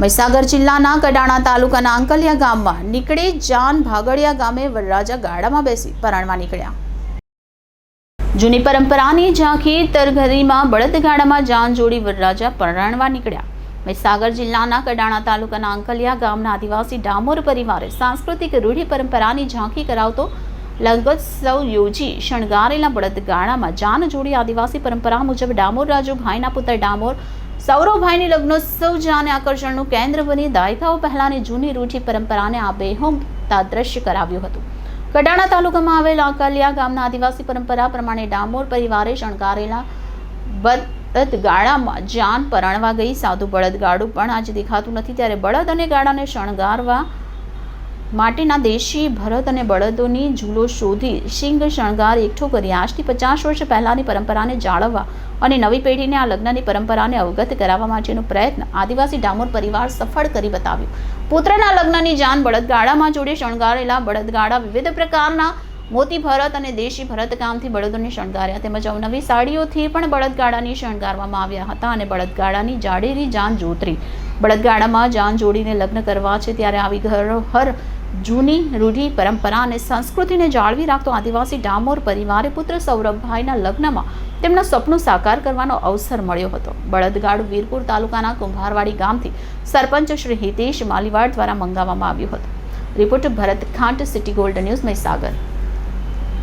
મહીસાગર જિલ્લાના કડાણા તાલુકાના આંકલિયા ગામમાં નીકળે જાન ભાગડિયા ગામે વરરાજા ગાડામાં બેસી પરણવા નીકળ્યા। જૂની પરંપરાની ઝાંખી તરઘરીમાં બળદગાડામાં જાન જોડી વરરાજા પરણવા નીકળ્યા। મહીસાગર જિલ્લાના કડાણા તાલુકાના આંકલિયા ગામના આદિવાસી ડામોર પરિવારે સાંસ્કૃતિક રૂઢિ પરંપરાની ઝાંખી કરાવતો લંગોત્સવ યોજી શણગારેલા બળદગાડામાં જાન જોડી આદિવાસી પરંપરા મુજબ ડામોર રાજુભાઈના પુત્ર ડામોર સૌરવભાઈની લગ્નોત્સવ જાને આકર્ષણનું કેન્દ્ર બની દાયકાઓ પહેલાની જૂની રૂઢિ પરંપરાને આબેહૂબ તાદ્રશ્ય કરાવ્યું હતું। કડાણા તાલુકામાં આવેલા આંકલિયા ગામના આદિવાસી પરંપરા પ્રમાણે ડામોર પરિવારે શણગારેલા બળદગાડામાં જાન પરણવા ગઈ। સાધુ બળદગાડું પણ આજે દેખાતું નથી, ત્યારે બળદ અને ગાડાને શણગારવા માટેના દેશી ભરત અને બળદોની ઝૂલો શોધી શિંગ શણગાર એકઠો કરી આજથી 50 વર્ષ પહેલાની પરંપરાને જાળવવા અને નવી પેઢીને આ લગ્નની પરંપરાને અવગત કરાવવા માટેનો પ્રયત્ન આદિવાસી ડામોર પરિવાર સફળ કરી બતાવ્યો। પુત્રના લગ્નની જાન બળદગાડામાં જોડે શણગારેલા બળદગાડા વિવિધ પ્રકારના મોતી ભરત અને દેશી ભરત કામથી બળદોને શણગાર્યા, તેમજ અવનવી સાડીઓથી પણ બળદગાડાની શણગારવામાં આવ્યા હતા અને બળદગાડાની જાડેરી જાન જોતરી। બળદગાડામાં જાન જોડીને લગ્ન કરવા છે, ત્યારે આવી ઘરોહર જૂની રૂઢિ પરંપરા અને સંસ્કૃતિને જાળવી રાખતો આદિવાસી ડામોર પરિવારે પુત્ર સૌરભભાઈના લગ્નમાં તેમના સપનું સાકાર કરવાનો અવસર મળ્યો હતો। બળદગાડું વીરપુર તાલુકાના કુંભારવાડી ગામથી સરપંચ શ્રી હિતેશ માલીવાડ દ્વારા મંગાવવામાં આવ્યું હતું। Reporter Bharat Khant, city gold news, Mahisagar.